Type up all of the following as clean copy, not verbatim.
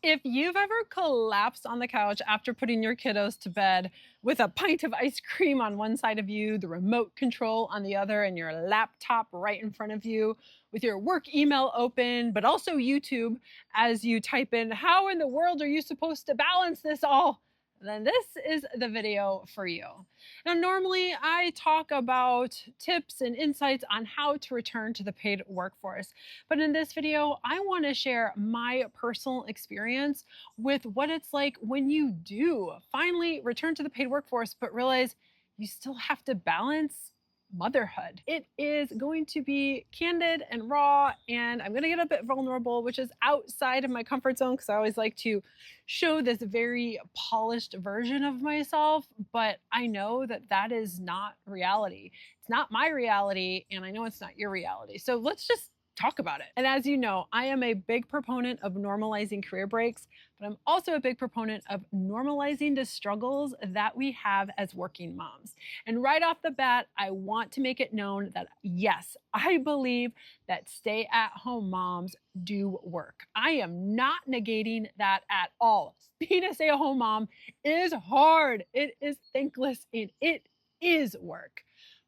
If you've ever collapsed on the couch after putting your kiddos to bed with a pint of ice cream on one side of you, the remote control on the other, and your laptop right in front of you, with your work email open, but also YouTube as you type in, how in the world are you supposed to balance this all? Then this is the video for you. Now, normally I talk about tips and insights on how to return to the paid workforce. But in this video, I want to share my personal experience with what it's like when you do finally return to the paid workforce, but realize you still have to balance motherhood. It is going to be candid and raw, and I'm going to get a bit vulnerable, which is outside of my comfort zone because I always like to show this very polished version of myself. But I know that that is not reality. It's not my reality, and I know it's not your reality. So let's just talk about it. And as you know, I am a big proponent of normalizing career breaks, but I'm also a big proponent of normalizing the struggles that we have as working moms. And right off the bat, I want to make it known that yes, I believe that stay-at-home moms do work. I am not negating that at all. Being a stay-at-home mom is hard, it is thankless, and it is work.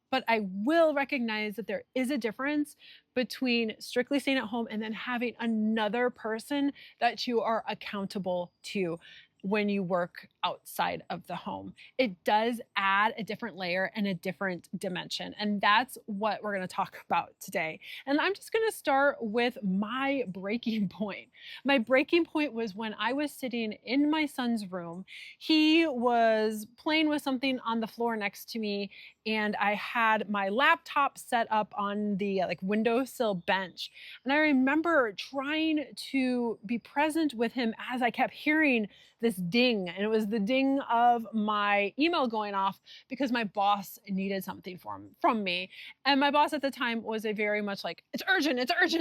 But I will recognize that there is a difference between strictly staying at home and then having another person that you are accountable to when you work outside of the home. It does add a different layer and a different dimension. And that's what we're going to talk about today. And I'm just going to start with my breaking point. My breaking point was when I was sitting in my son's room. He was playing with something on the floor next to me, and I had my laptop set up on the windowsill bench. And I remember trying to be present with him as I kept hearing this ding, and it was the ding of my email going off because my boss needed something from me. And my boss at the time was a very much like, it's urgent,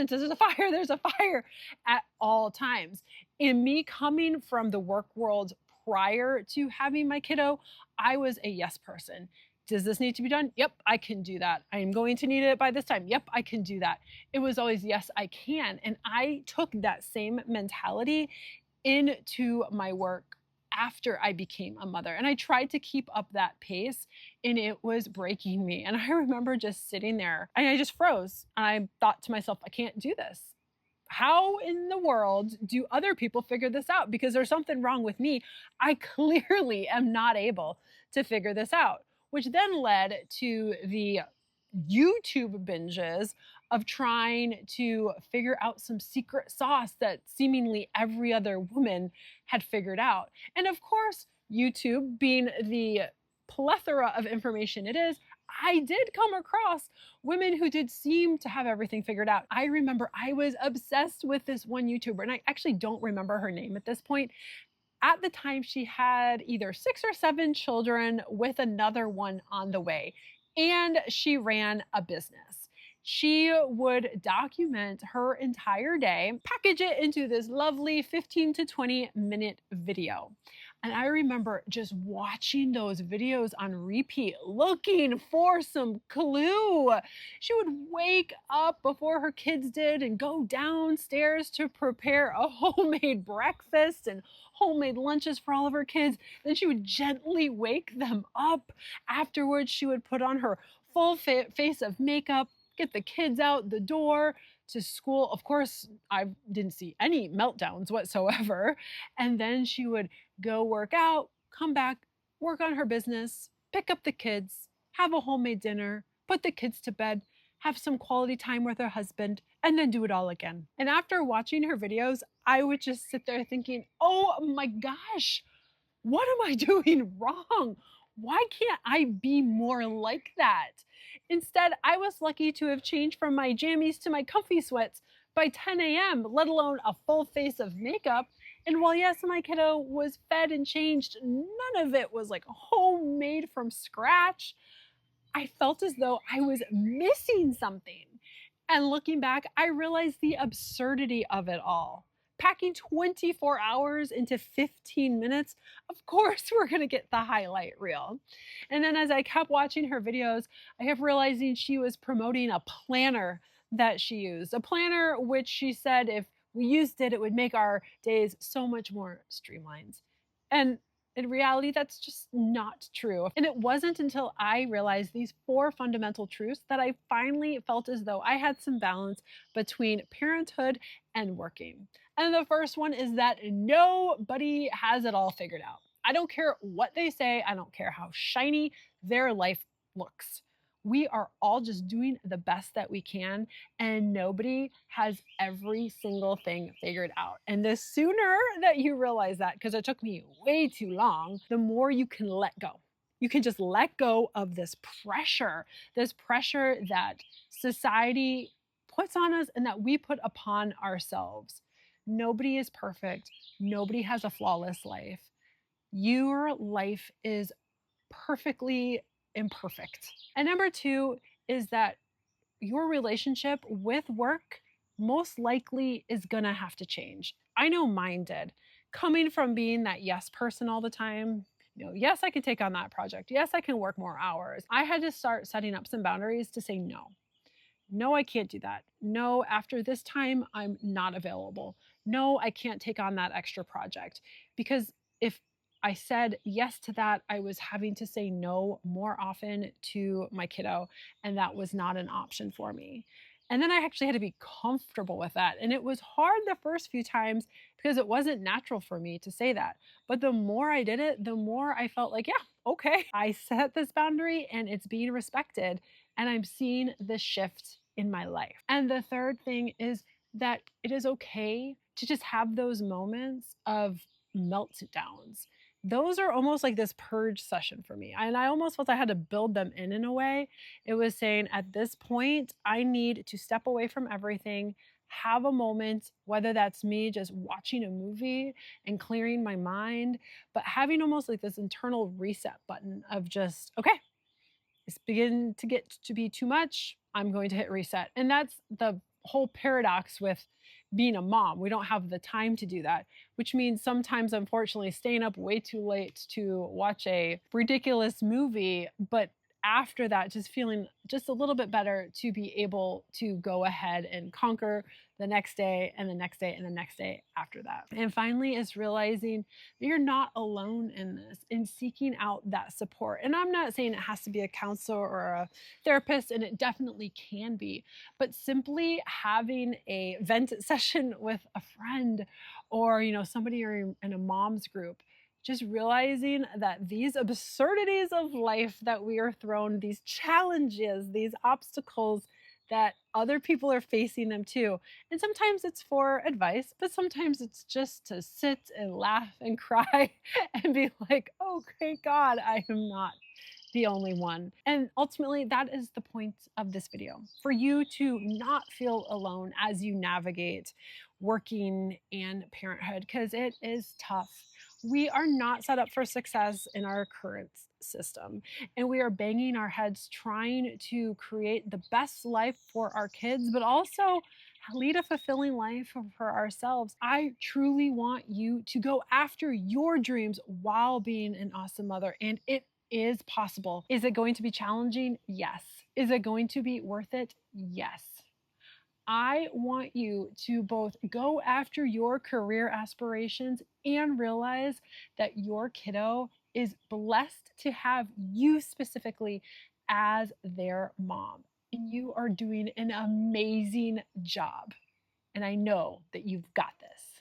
there's a fire at all times. In me coming from the work world prior to having my kiddo, I was a yes person. Does this need to be done? Yep, I can do that. I am going to need it by this time. Yep, I can do that. It was always, yes, I can. And I took that same mentality into my work after I became a mother. And I tried to keep up that pace, and it was breaking me. And I remember just sitting there and I just froze. And I thought to myself, I can't do this. How in the world do other people figure this out? Because there's something wrong with me. I clearly am not able to figure this out, which then led to the YouTube binges of trying to figure out some secret sauce that seemingly every other woman had figured out. And of course, YouTube being the plethora of information it is, I did come across women who did seem to have everything figured out. I remember I was obsessed with this one YouTuber, and I actually don't remember her name at this point. At the time, she had either 6 or 7 children with another one on the way, and she ran a business. She would document her entire day, package it into this lovely 15 to 20 minute video. And I remember just watching those videos on repeat, looking for some clue. She would wake up before her kids did and go downstairs to prepare a homemade breakfast and homemade lunches for all of her kids. Then she would gently wake them up. Afterwards, she would put on her full face of makeup, get the kids out the door to school. Of course, I didn't see any meltdowns whatsoever. And then she would go work out, come back, work on her business, pick up the kids, have a homemade dinner, put the kids to bed, have some quality time with her husband, and then do it all again. And after watching her videos, I would just sit there thinking, oh my gosh, what am I doing wrong? Why can't I be more like that? Instead, I was lucky to have changed from my jammies to my comfy sweats by 10 a.m., let alone a full face of makeup. And while yes, my kiddo was fed and changed, none of it was like homemade from scratch. I felt as though I was missing something. And looking back, I realized the absurdity of it all. Packing 24 hours into 15 minutes, of course we're gonna get the highlight reel. And then as I kept watching her videos, I kept realizing she was promoting a planner that she used. A planner which she said if we used it would make our days so much more streamlined. And in reality, that's just not true. And it wasn't until I realized these four fundamental truths that I finally felt as though I had some balance between parenthood and working. And the first one is that nobody has it all figured out. I don't care what they say, I don't care how shiny their life looks. We are all just doing the best that we can, and nobody has every single thing figured out. And the sooner that you realize that, because it took me way too long, the more you can let go. You can just let go of this pressure that society puts on us and that we put upon ourselves. Nobody is perfect. Nobody has a flawless life. Your life is perfectly imperfect. And number two is that your relationship with work most likely is gonna have to change. I know mine did. Coming from being that yes person all the time, yes, I can take on that project. Yes, I can work more hours. I had to start setting up some boundaries to say no. No, I can't do that. No, after this time, I'm not available. No, I can't take on that extra project. Because if I said yes to that, I was having to say no more often to my kiddo, and that was not an option for me. And then I actually had to be comfortable with that. And it was hard the first few times because it wasn't natural for me to say that. But the more I did it, the more I felt like, yeah, okay, I set this boundary and it's being respected and I'm seeing this shift in my life. And the third thing is that it is okay to just have those moments of meltdowns. Those are almost like this purge session for me. And I almost felt I had to build them in a way. It was saying at this point, I need to step away from everything, have a moment, whether that's me just watching a movie and clearing my mind, but having almost like this internal reset button of just, okay, it's begin to get to be too much, I'm going to hit reset. And that's the whole paradox with being a mom. We don't have the time to do that, which means sometimes, unfortunately, staying up way too late to watch a ridiculous movie, but after that, just feeling just a little bit better to be able to go ahead and conquer the next day and the next day and the next day after that. And finally, is realizing that you're not alone in this, in seeking out that support. And I'm not saying it has to be a counselor or a therapist, and it definitely can be, but simply having a vent session with a friend or, somebody you're in a mom's group, just realizing that these absurdities of life that we are thrown, these challenges, these obstacles, that other people are facing them too. And sometimes it's for advice, but sometimes it's just to sit and laugh and cry and be like, oh, great God, I am not the only one. And ultimately, that is the point of this video, for you to not feel alone as you navigate working and parenthood, because it is tough. We are not set up for success in our current system, and we are banging our heads trying to create the best life for our kids, but also lead a fulfilling life for ourselves. I truly want you to go after your dreams while being an awesome mother, and it is possible. Is it going to be challenging? Yes. Is it going to be worth it? Yes. I want you to both go after your career aspirations and realize that your kiddo is blessed to have you specifically as their mom. And you are doing an amazing job. And I know that you've got this.